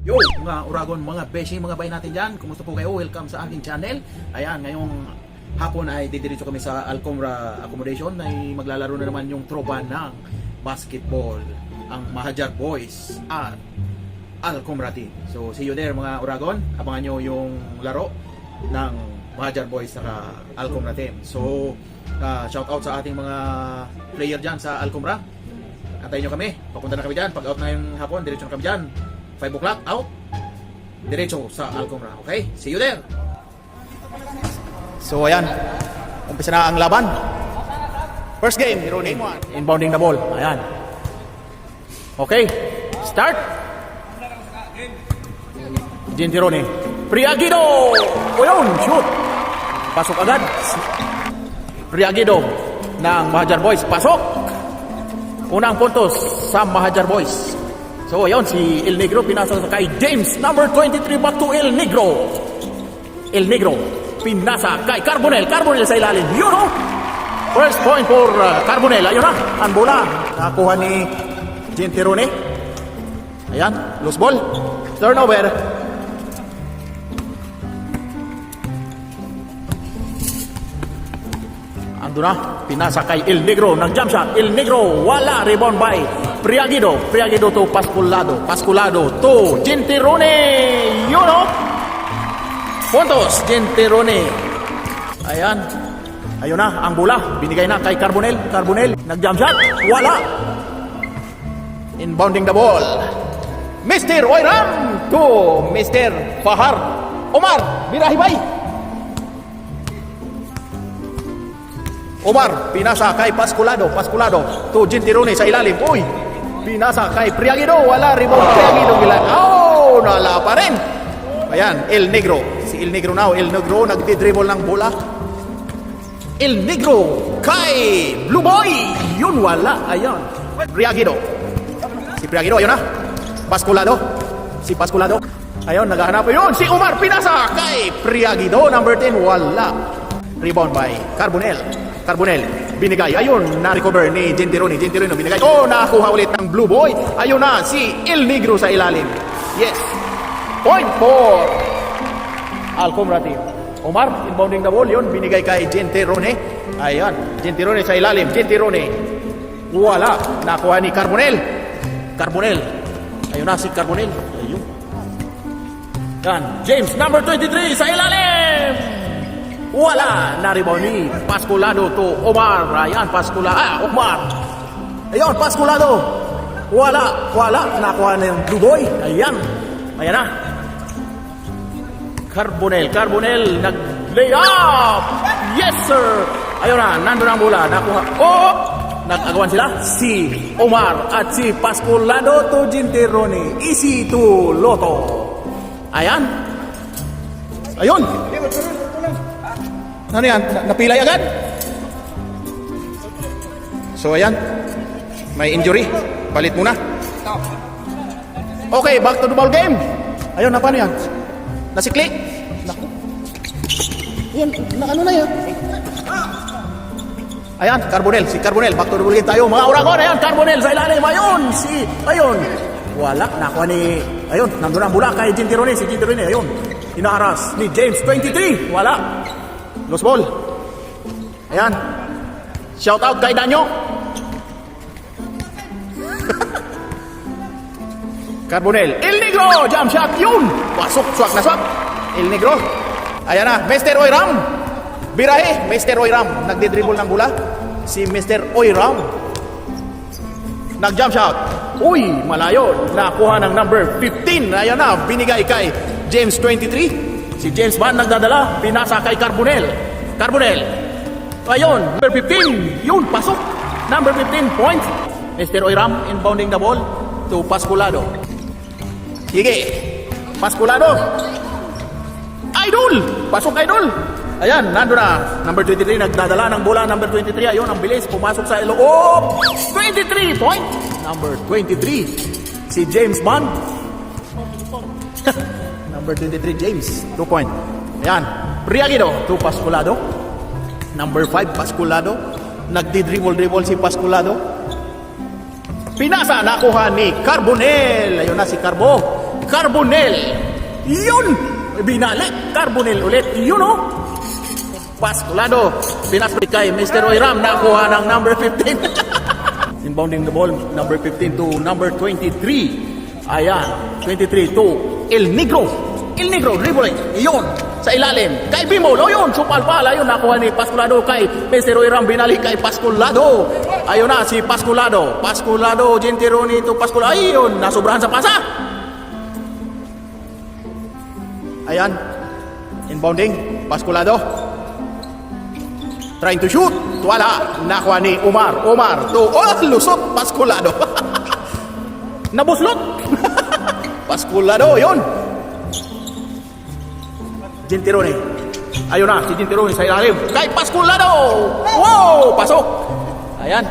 Yo, mga Uragon, mga beshi, mga bay natin dyan. Kumusta po kayo? Welcome sa aking channel. Ayan, ngayong hapon ay didiretso kami sa Alcomra Accommodation. Ay maglalaro na naman yung tropa ng basketball, ang Mahajar Boys at Alcomra team. So, see you there mga Uragon. Abangan nyo yung laro ng Mahajar Boys at Alcomra team. So, shout out sa ating mga player dyan sa Alcomra. Antayin nyo kami. Papunta na kami dyan. Pag out na yung hapon, diretso na kami dyan. 5 o'clock, out. Diretso sa Alcomra. Okay? See you there. So, ayan. Umpisa na ang laban. First game, Tirone. Inbounding the ball. Ayan. Okay. Start. Jean Tirone. Priagido! O yun, shoot. Pasok agad. Priagido ng Mahajar Boys. Pasok. Unang puntos sa Mahajar Boys. So, ayun, si El Negro pinasa sa kay James, number 23, back to El Negro. El Negro, pinasa kay Carbonel. Carbonel sa ilalim. Yun, oh! First point for Carbonel. Ayun na, ang bola. Nakuha ni Genterone. Ayan, loose ball. Turnover. Ando na, pinasa kay El Negro. Nag-jump shot. El Negro, wala. Rebound by Priagido. Priagido to Pasculado. Pasculado to Genterone. Yun o. Puntos. Genterone. Ayan. Ayun na. Ang bola. Binigay na kay Carbonel. Carbonel. Nag-jump shot. Wala. Inbounding the ball. Mr. Oiram to Mr. Fahar. Omar. Birahibay. Omar. Pinasa kay Pasculado. Pasculado to Genterone sa ilalim. Uy. Pinasa kay Priagido. Wala. Rebound Priagido. Oh, nala pa rin. Ayan, El Negro. Si El Negro now. El Negro nagdi-dribble ng bola. El Negro kay Blue Boy. Yun, wala. Ayan. Priagido. Si Priagido, ayun na. Pasculado. Si Pasculado. Ayun, naghahanap. Yun, si Omar. Pinasa kay Priagido. Number 10. Wala. Rebound by Carbonel. Carbonel, binigay. Ayun, na-recover ni Genterone. Genterone, binigay. Oh, nakakuha ulit ng Blue Boy. Ayun na, si El Negro sa ilalim. Yes. Point for Alcomra team. Omar, inbounding the ball. Yun, binigay kay Genterone. Ayan, Genterone sa ilalim. Genterone. Wala. Nakuha ni Carbonel. Carbonel. Ayun na, si Carbonel. Ayun. Yan, James, number 23 sa ilalim. Wala, na-rebound ni Pasculado to Omar. Ayan, Omar. Ayun, Pasculado. Wala, nakuha na yung Blue Boy. Ayan, ayan na. Carbonel, nag-lay up. Yes, sir. Ayun na, nandun ang bola. Nakuha. Oh, nag-agawan sila. Si Omar at si Pasculado to Genterone. Easy to Lotto. Ayan. Ayun. Ano yan? Napilay agad? So, ayan. May injury. Palit muna. Okay, back to the ball game. Ayun, na paano yan? Nasikli? Naku. Ayan, ano na yan? Ayan, Carbonel. Si Carbonel. Back to the ball game tayo. Mga Uragon, ayan, Carbonel sa ilalim. Ayun. Wala, nakuha ni... Ayun, nandun ang bola kay Genterone. Si Genterone, ayun. Inaharas ni James, 23. Wala. Lost ball. Ayan. Shout out kay Danyo. Carbonel. El Negro. Jump shot. Yun. Pasok. Swak na swak. El Negro. Ayan na. Mr. Oiram. Birahe. Mr. Oiram. Nagdi-dribble ng bola. Si Mr. Oiram. Nag-jump shot. Uy. Malayo. Nakuha ng number 15. Ayan na. Binigay kay James 23. Si James Bond nagdadala, pinasa kay Carbonel. Carbonel. Ayun, number 15. Yun, pasok. Number 15, point. Mr. Oiram inbounding the ball to Pasculado. Sige. Pasculado. Idol. Pasok, Idol. Ayan, nandun na. Number 23, nagdadala ng bola. Number 23, ayun, ang bilis. Pumasok sa loob. 23, point. Number 23. Si James Bond. Number 23, James. 2 point. Ayan. Priagido to Pasculado. Number 5, Pasculado. Nagdi-dribble si Pasculado. Pinasa, nakuha ni Carbonel. Ayun na si Carbo. Carbonel. Yun! Binalik. Carbonel ulit. Yun o. Pasculado. Pinasbreak kay Mr. Oiram. Nakuha ng number 15. Inbounding the ball. Number 15 to number 23. Ayan. 23 to El Negro. El Negro. Dribble. Yun. Sa ilalim. Kay Bimol. O yun. Supalpala. Yun. Nakuha ni Pasculado kay Mr. Oiram. Binalik kay Pasculado. Ayun na si Pasculado. Pasculado. Gentironi to Pasculado. Ayun. Nasubrahan sa pasa. Ayan. Inbounding. Pasculado. Trying to shoot. Wala. Nakuha ni Omar. Omar to. Oh, lusot. Pasculado. Nabuslot. Pasculado. Yun. Gentironi. Ayun na. Si Gentironi sa ilalim. Kay Pasculado. Wow. Pasok. Ayan.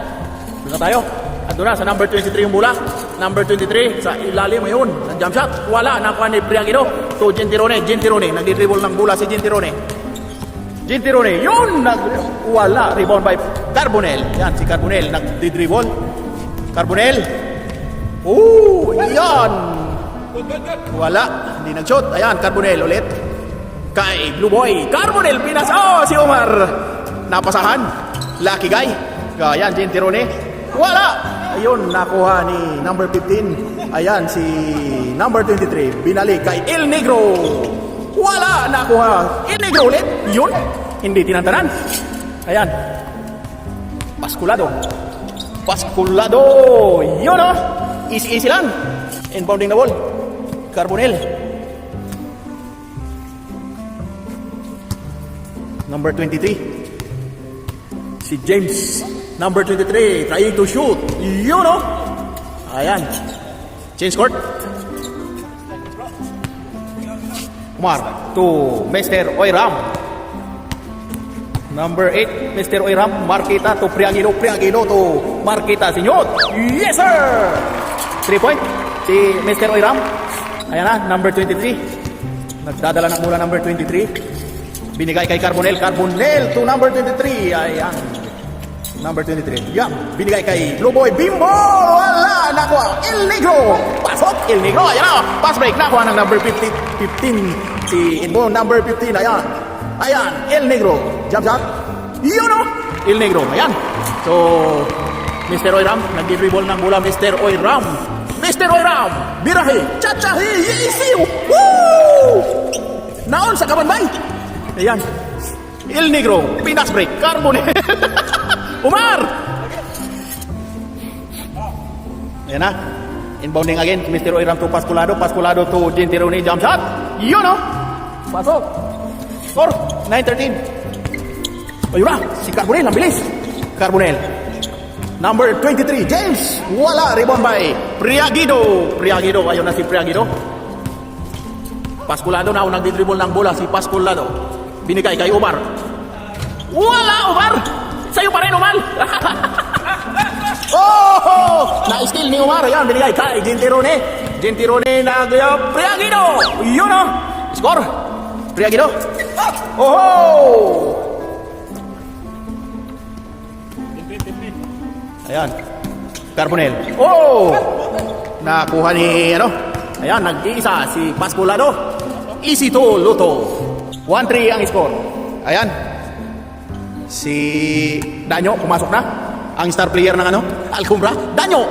Doon na tayo. At doon na sa number 23 yung bola. Number 23 sa ilalim ngayon. Ang jump shot. Wala. Nakuha ni Priagido. To Gentironi. Gentironi. Nagdi-dribble ng bola si Gentironi. Gentironi. Yun. Wala. Rebound by Carbonel. Yan. Si Carbonel. Nagdi-dribble. Carbonel. Yan. Wala. Hindi nag-shot. Ayan. Carbonel ulit. Kay Blue Boy. Carbonel. Pinas. Oh, si Omar. Napasahan. Lucky guy. Ayan. Gentironi. Wala. Ayun, nakuha ni number 15. Ayan, si number 23. Binalik kay El Negro. Wala. Nakuha. El Negro ulit. Yun. Hindi tinantanan. Ayan. Pasculado. Pasculado. Yun o. Easy lang. Inbounding the ball. Carbonel. Number 23. Si James. Number 23, trying to shoot. Yun o. Ayan. Change court. Umar to Mr. Oiram. Number 8, Mr. Oiram. Marquita to Priagido. Priagido to Marquita. Sinyot. Yes, sir. 3 point. Si Mr. Oiram. Ayan na, number 23. Nagdadala ng mula number 23. Binigay kay Carbonel. Carbonel to number 23. Ayan. Number 23. Yan. Binigay kay Blue Boy. Bimbo! Wala! Nakuha. El Negro. Pasok. El Negro. Ayan na. Pass break. Nakuha ng number 15. Si Inbo. Number 15. Ayan. Ayan. El Negro. Jump shot. Yun o. El Negro. Ayan. So, Mr. Oiram. Nagdi-dribble ng bola. Mr. Oiram. Mr. Oiram. Birahe. Chachahi. Yisiw. Woo! Naon sa kabanbay. Ayan. El Negro. Pinas break. Carbonel. Umar! Ayan na. Inbounding again. Mr. Oiram to Pasculado. Pasculado to Gentironi. Jump shot. Yun o. Pasok. Score. 9-13. Ayun na. Si Carbonel. Ang bilis. Carbonel. Number 23. James. Wala. Rebound by Priagido. Priagido. Ayun na si Priagido. Pasculado na. Nagdi-dribble ng bola si Pasculado. Binigay kay Omar. Wala. Omar. Sa'yo pa rin, Omar. Oh! Na-steal ni Omar. Ayan, binigay kay Gentironi. Gentironi Priagido. Yun o. Score. Priagido. Oh! Ayan. Carbonel. Oh! Nakuha ni, ayan, nag-iisa si Pasculado. Easy to Luto. 1-3 ang score. Ayan. Si Danyo, pumasok na. Ang star player ng Alcumbra. Danyo!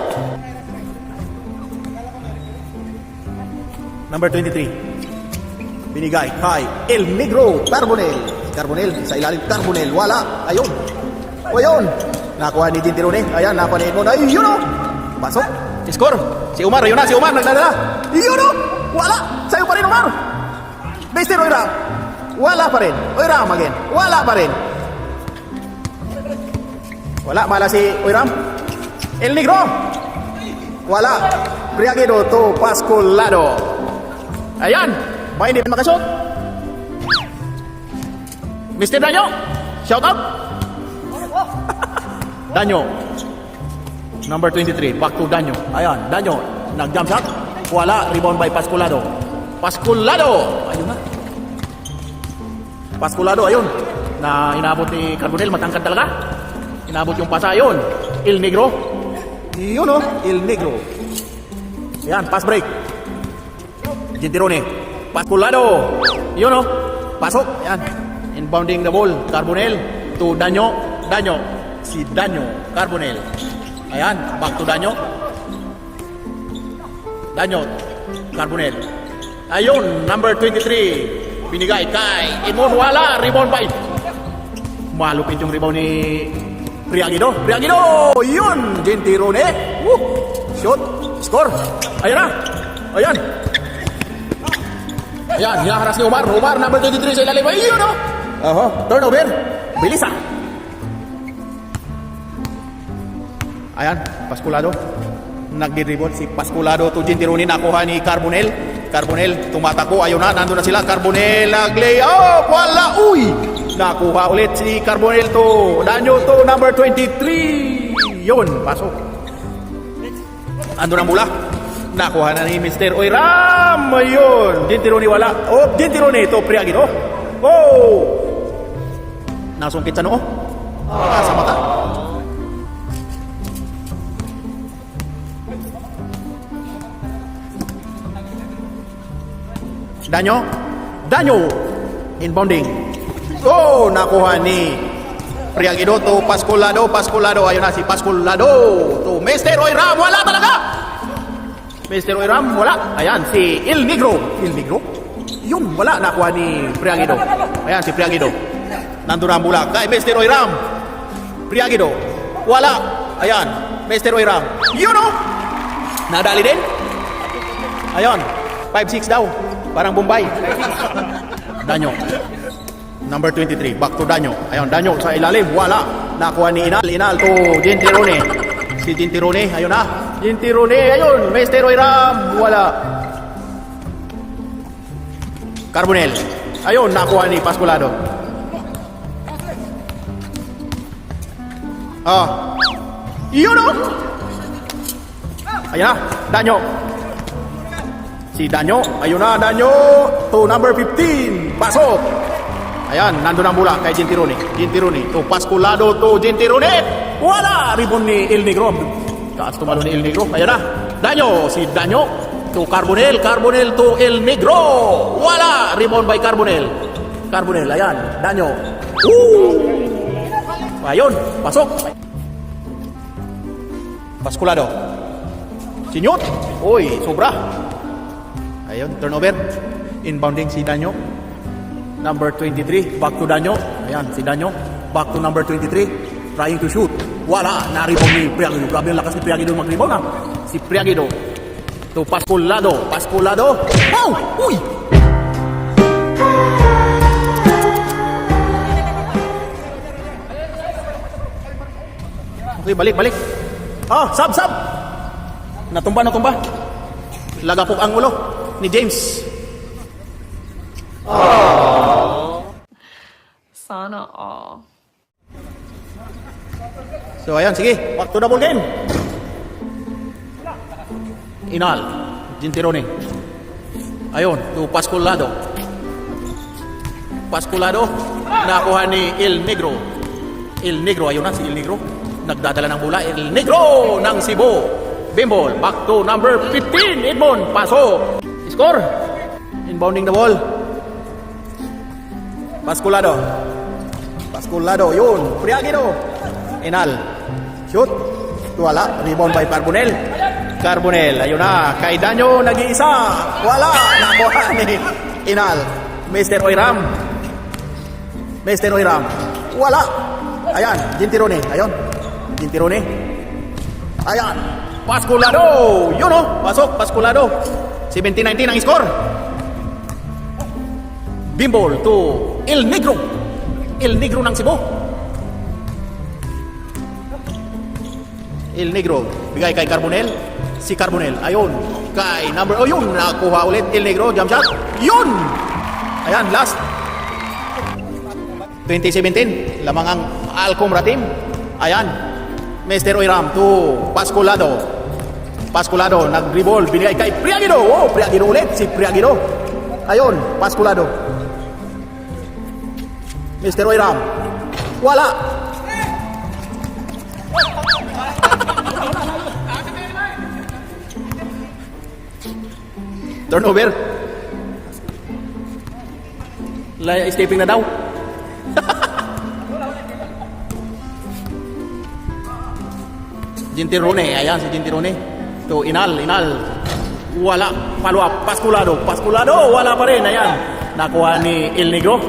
Number 23. Binigay kay El Negro. Carbonel. Carbonel, sa ilalim. Carbonel, wala. Ayun. O yun. Nakuha ni Gentironi. Ayan, nakuha ni Edmond. Ayun o. Pasok. Score. Si Omar, ayun na. Si Omar, nagdadala. Ayun o. Wala. Sa'yo pa rin, Omar. Mr. Oiram. Wala pa rin. Oiram again. Wala pa rin. Wala, mala si Oiram. El Negro. Wala. Priagido to Pasculado. Ayan. Ba hindi makashoot? Mr. Danyo. Shout out. Danyo. Number 23. Back to Danyo. Ayan. Danyo. Nag-jump shot. Wala. Rebound by Pasculado. Pasculado. Ayun na. Pasculado. Ayun. Na inabot ni Carbonel. Matangkad talaga. Inabot yung pasa yun. El Negro. Yun o. El Negro. Yan, pass break. Gentirone. Pasculado. Yun oh. Pasok. Ayan. Inbounding the ball. Carbonell to Danyo. Danyo. Si Danyo. Carbonell. Ayan. Back to Danyo. Danyo. Carbonell. Ayun. Number 23. Binigay kay Imon. Wala. Rebound by. Malupit yung rebound ni Priagido. Priagido. Yun. Gentirone. Shot. Score. Ayan na. Ayan. Ayan, hinaharas ni Omar. Omar, number 23 sa ilalim. Ayun, no? Turnover. Bilis, ah. Ayan, Pasculado. Nagdi-dribble si Pasculado to Gentirone. Nakuha ni Carbonell. Carbonell, tumatako. Ayun na, nandun na sila. Carbonell, nag-lay up. Wala, uy! Nakuha ulit si Carbonell to Danyo to number 23. Yun, pasok. Andun ang bola. Nakuha na ni Mr. Oiram. Ayun. Gentirone wala. Oh, Gentirone ito. Priagido. Oh. Nasungkit sa noo. Sa mata. Danyo. Danyo. Inbounding. Oh, nakuha ni Priagido to Pasculado. Pasculado. Ayun na si Pasculado. To Mr. Oiram. Wala talaga. Mr. Oiram, wala. Ayan, si Il Negro. Il Negro? Yun, wala. Nakuha ni Priagido. Ayan, si Priagido. Nandun ang bola kay Mr. Oiram. Priagido. Wala. Ayan, Mr. Oiram. Yun o! Nadali din. Ayan, 5-6 daw. Parang Bombay. Danyo. Number 23. Back to Danyo. Ayan, Danyo sa ilalim. Wala. Nakuha ni Inal. Inal to Gentirone. Si Gentirone. Ayun na. Gentirone, ayun, Mr. Oiram, wala. Carbonell, ayun, nakuha ni Pasculado. Yun o! Ayun na, Danyo. Si Danyo, ayun na, Danyo, to number 15, pasok. Ayan, nandun ang bola kay Gentirone. Gentirone, to Pasculado, to Gentirone, wala! Ribon ni Il Negro. Taas tumalo ni Il Negro. Ayan na. Danyo. Si Danyo. To Carbonell. Carbonell to Il Negro. Wala. Rebound by Carbonell. Carbonell. Ayan. Danyo. Ayun. Pasok. Pasculado. Sinyot. Uy. Sobra. Ayun. Turnover. Inbounding si Danyo. Number 23. Back to Danyo. Ayan. Si Danyo. Back to number 23. Trying to shoot. Wala. Na-rebound ni Priagido. Grabe ang lakas ni Priagido mag-rebound, ha. Si Priagido. To Pasculado. Pasculado. Wow! Uy! Okay, balik. Sab! Natumba. Lagapok ang ulo ni James. Sana all. So ayan, sige, back to the ball game. Inal, Gentirone. Ayun, to Pasculado. Pasculado, nakuha ni Il Negro. Il Negro, ayun na si Il Negro. Nagdadala ng bola, Il Negro ng Cebu. Bimbol, back to number 15, Edmond, paso. Score, inbounding the ball. Pasculado. Pasculado, yun, Priagido. Inal. Shoot. Wala. Rebound by Carbonell. Carbonell. Ayun na. Kay Danyo. Nag-iisa. Wala. Nakuha ni Inal. Mr. Oiram. Mr. Oiram. Wala. Ayan. Gentirone. Ayun. Gentirone. Ayan. Pasculado. Yun o. Pasok. Pasculado. 17-19 ang score. Bimbol to Il Negro. Il Negro ng Cebu. Il Negro, bigay kay Carbonell. Si Carbonell, ayun. Kay number, yun, nakuha ulit Il Negro, jump shot. Yun! Ayan, last. 2017, lamang ang Alcomra team. Ayan, Mr. Oiram to Pasculado. Pasculado, nag-dribble, binigay kay Priagido. Oh, Priagido ulit, si Priagido. Ayun, Pasculado. Mr. Oiram. Wala. Turnover. Stepping na daw. Gentirone, ayan si Gentirone. To Inal. Wala, follow up, Pasculado, wala pa rin, ayan. Nakuha ni El Negro.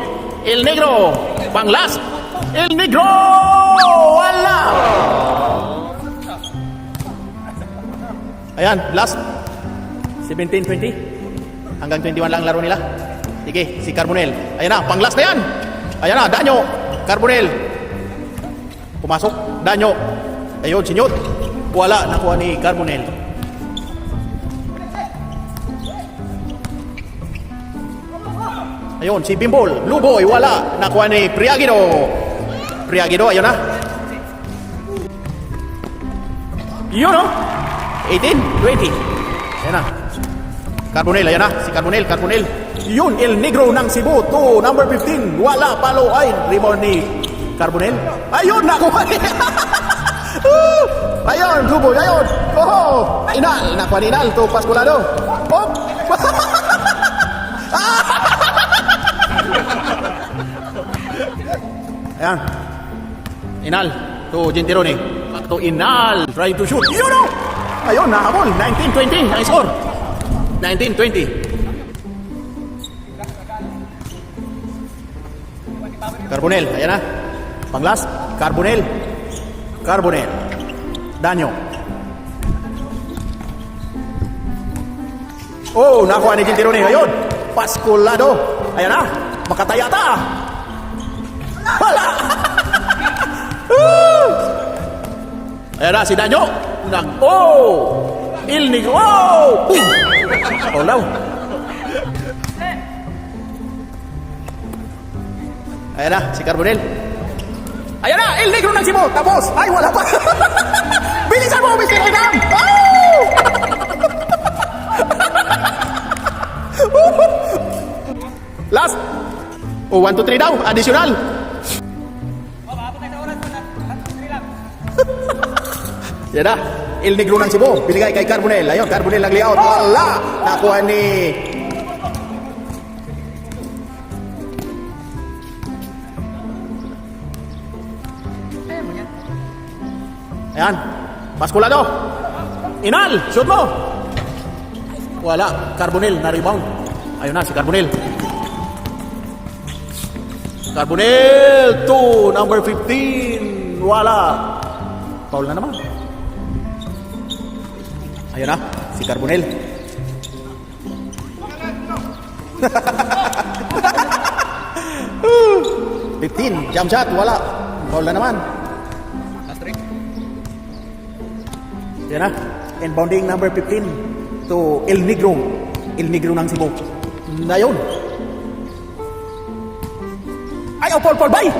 El Negro, pang last. El Negro, wala. Ayan, last. 17-20. Hanggang 21 lang laro nila. Sige, si Carbonell. Ayan na, pang last na yan. Ayan na, Danyo, Carbonell. Pumasok, Danyo. Ayun, sinyot. Wala, nakuha ni Carbonell. Ayun, si Bimbol, Luboy, wala. Nakuha ni Priagido. Ayun na. Yun, no? 18-20. Ayan na. Carbonell, ayan na. Si Carbonell. Yun, El Negro ng Cebu. To number 15. Wala, palo. Ay, rebound ni Carbonell. Ayun, nakuha ni. Ayun, Luboy, ayun. Oh, Inal, nakuha ni Inal. To Pasculado. Oh. Ayan. Inal. To Gentirone. Back to Inal. Try to shoot. Yun, no? Ayun, nahabol. 19-20 ang score. 19-20. Carbonell, ayan na. Panglas, Carbonell. Danyo. Oh, nakuha ni Gentirone. Ayun. Pasculado. Ayan na. Makatayata. Wala. Ayan na, si Danyo. Il Negro. Oh! Oh, no. Ayan na, si Carbonell. Ayan na, El Negro ng Cebu. Tapos, ay, wala pa. Bilisan mo, Mr. Adam. Oh! Last. Oh, 1, 2, 3 daw. Additional. Yan na. El Negro ng Cebu. Binigay kay Carbonell. Ayun, Carbonell nag-layout. Wala. Nakuha ni... Ayan. Pasculado. Inal. Shoot mo. Wala. Carbonell na rebound. Ayun na si Carbonell. Carbonell to number 15. Wala. Foul na naman. Ayun na, si Carbonell. $15, jump shot, wala. Foul na naman. Ayun na, inbounding number 15 to El Negro ng Cebu. Ayun. Ay, Paul, bye!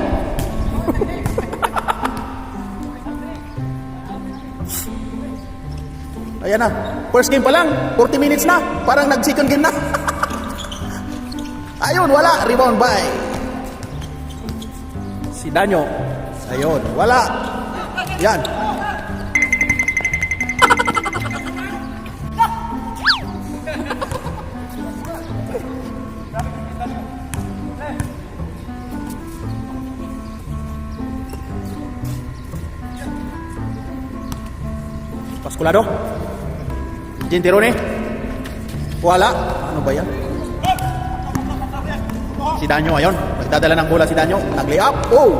Ayan na. First game pa lang. 40 minutes na. Parang nag-second game na. Ayun, wala. Rebound by si Danyo. Ayun, wala. Yan. Pasculado. Gentirone. Wala. Ano ba yan? Si Danyo, ayun. Nagdadala ng bola si Danyo. Nag-lay up. Oh!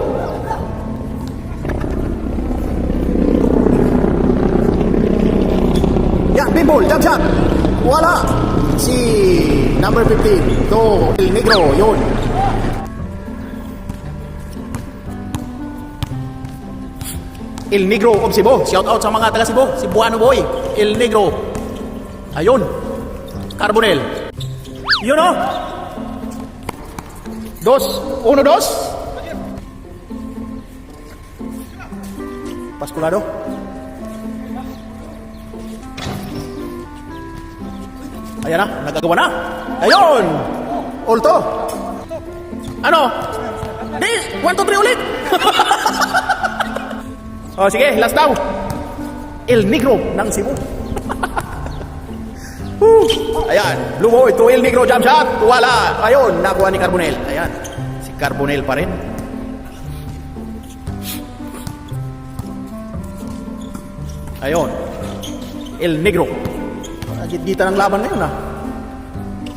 Yan, pinball. Jump shot. Wala. Si number 15. To El Negro. Yun. El Negro of Cebu. Shout out sa mga taga Cebu. Cebuano boy. El Negro. Ayun. Carbonell. Yun o. 1-2. Pasculado. Ayan na. Nagagawa na. Ayun. Ulto. Ano? Hey, 1, 2, 3 ulit. Oh, sige, last daw. El Negro ng Cebu. Ayan, Blue Boy to El Negro jump shot. Wala. Ayun, nakuha ni Carbonell. Ayan, si Carbonell pa rin. Ayun, El Negro. Git-gita ng laban ngayon,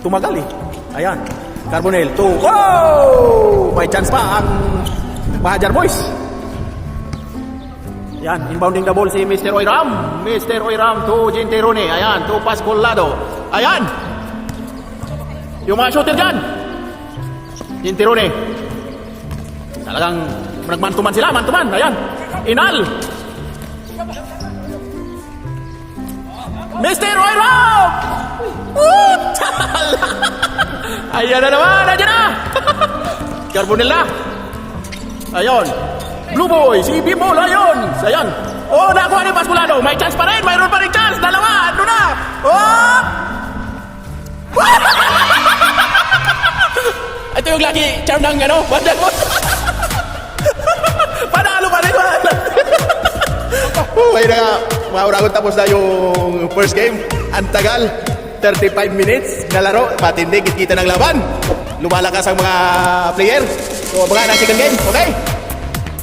tumagal eh. Ayan, Carbonell to, oh! May chance pa ang Bahajar Boys. Ayan, inbounding the ball si Mr. Oiram. Mr. Oiram to Jinterone. Ayan, to Pascolado. Ayan, yung mga shooter dyan. Jinterone. Talagang nagmantuman sila, mantuman. Ayan, Inal. Mr. Oiram! Ayan na naman, ayan na! Carbonell na. Ayun, Blue Boy, si Bimbo Lions. Ayan. Oh, nakuha ni Pascolado. May chance pa rin, mayroon pa rin chance. Dalawa, ano na? Oh! Ito yung lucky charm ng ano, Bahajar Boys. Panalo pa rin. May na nga, mga uragon tapos na yung first game. Ang tagal, 35 minutes na laro. Matindi, kita ng laban. Lumalakas ang mga player. So, abangan ang second game, okay?